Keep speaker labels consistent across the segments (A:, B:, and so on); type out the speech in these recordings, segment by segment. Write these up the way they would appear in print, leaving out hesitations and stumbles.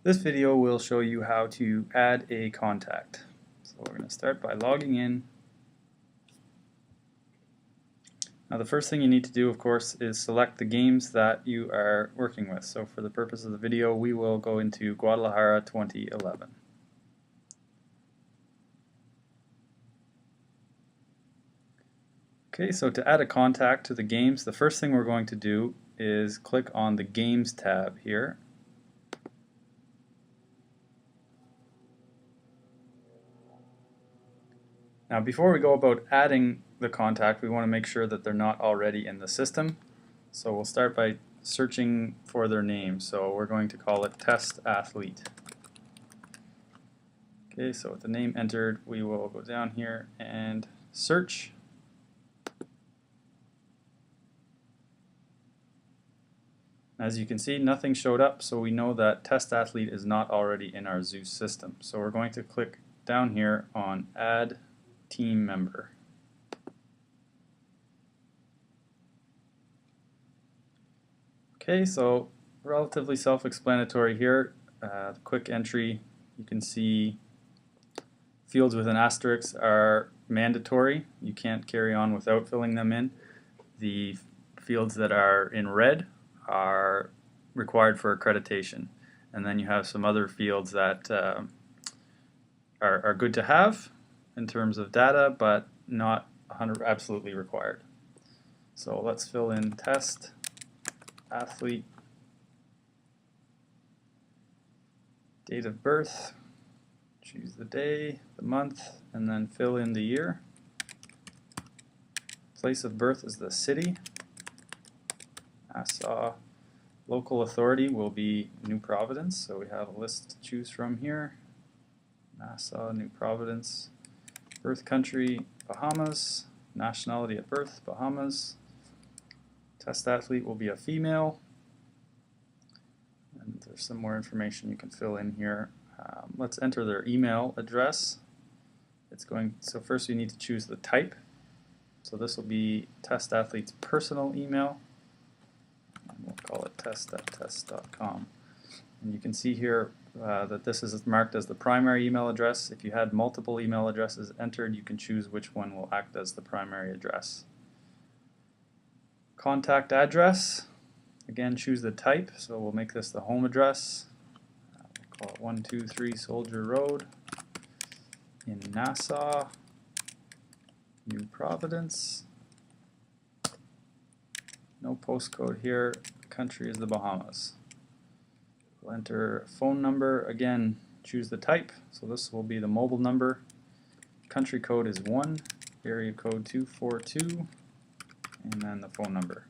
A: This video will show you how to add a contact. So we're going to start by logging in. Now the first thing you need to do, of course, is select the games that you are working with. So for the purpose of the video, we will go into Guadalajara 2011. Okay, so to add a contact to the games, the first thing we're going to do is click on the Games tab here. Now before we go about adding the contact, we want to make sure that they're not already in the system. So we'll start by searching for their name. So we're going to call it Test Athlete. Okay, so with the name entered, we will go down here and search. As you can see, nothing showed up, so we know that Test Athlete is not already in our Zeus system. So we're going to click down here on Add Team Member. Okay, so relatively self-explanatory here. Quick entry, you can see fields with an asterisk are mandatory. You can't carry on without filling them in. The fields that are in red are required for accreditation. And then you have some other fields that are good to have in terms of data, but not absolutely required. So let's fill in Test Athlete, date of birth, choose the day, the month, and then fill in the year. Place of birth is the city. Nassau. Local authority will be New Providence, so we have a list to choose from here. Nassau, New Providence. Birth country, Bahamas. Nationality at birth, Bahamas. Test athlete will be a female. And there's some more information you can fill in here. Let's enter their email address. So first we need to choose the type. So this will be Test Athlete's personal email. And we'll call it test@test.com. And you can see here that this is marked as the primary email address. If you had multiple email addresses entered, you can choose which one will act as the primary address. Contact address, again choose the type, so we'll make this the home address. We'll call it 123 Soldier Road in Nassau, New Providence. No postcode here, country is the Bahamas. We'll enter phone number, again choose the type, so this will be the mobile number. Country code is 1, area code 242. And then the phone number.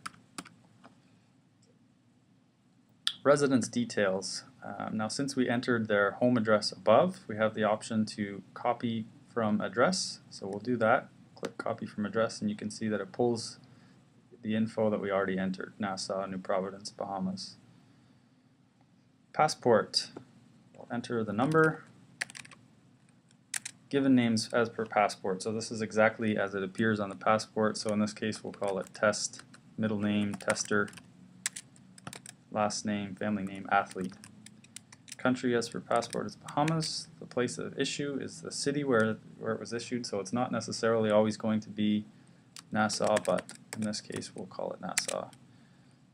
A: Residence details. Now since we entered their home address above, we have the option to copy from address. So we'll do that. Click copy from address and you can see that it pulls the info that we already entered. Nassau, New Providence, Bahamas. Passport. We'll enter the number. Given names as per passport, so this is exactly as it appears on the passport, so in this case we'll call it test, middle name, tester, last name, family name, athlete. Country as per passport is Bahamas. The place of issue is the city where it was issued, so it's not necessarily always going to be Nassau, but in this case we'll call it Nassau.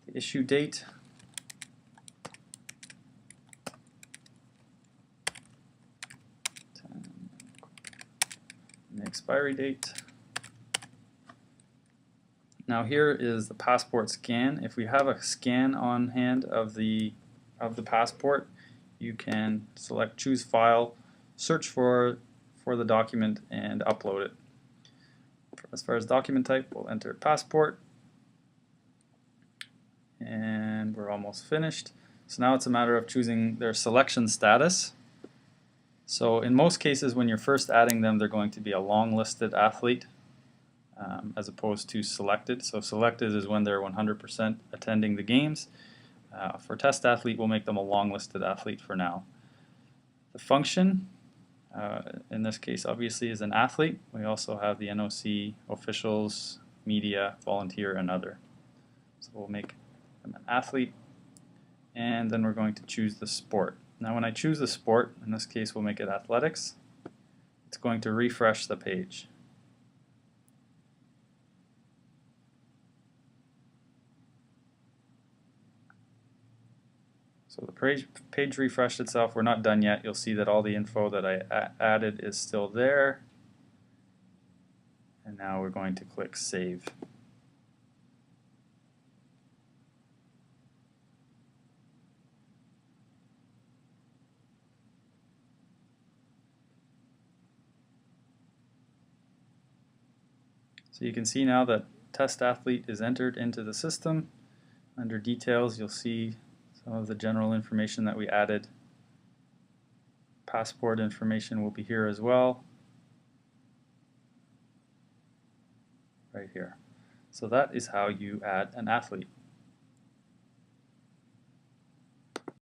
A: The issue date, the expiry date. Now here is the passport scan. If we have a scan on hand of the passport, you can select choose file, search for the document and upload it. As far as document type, we'll enter passport and we're almost finished. So now it's a matter of choosing their selection status. So in most cases when you're first adding them, they're going to be a long listed athlete as opposed to selected. So selected is when they're 100% attending the games. For test athlete, we'll make them a long listed athlete for now. The function, in this case obviously, is an athlete. We also have the NOC, officials, media, volunteer, and other. So we'll make them an athlete. And then we're going to choose the sport. Now when I choose a sport, in this case we'll make it athletics, it's going to refresh the page. So the page refreshed itself. We're not done yet. You'll see that all the info that I added is still there. And now we're going to click Save. So you can see now that test athlete is entered into the system. Under details, you'll see some of the general information that we added. Passport information will be here as well, right here. So that is how you add an athlete.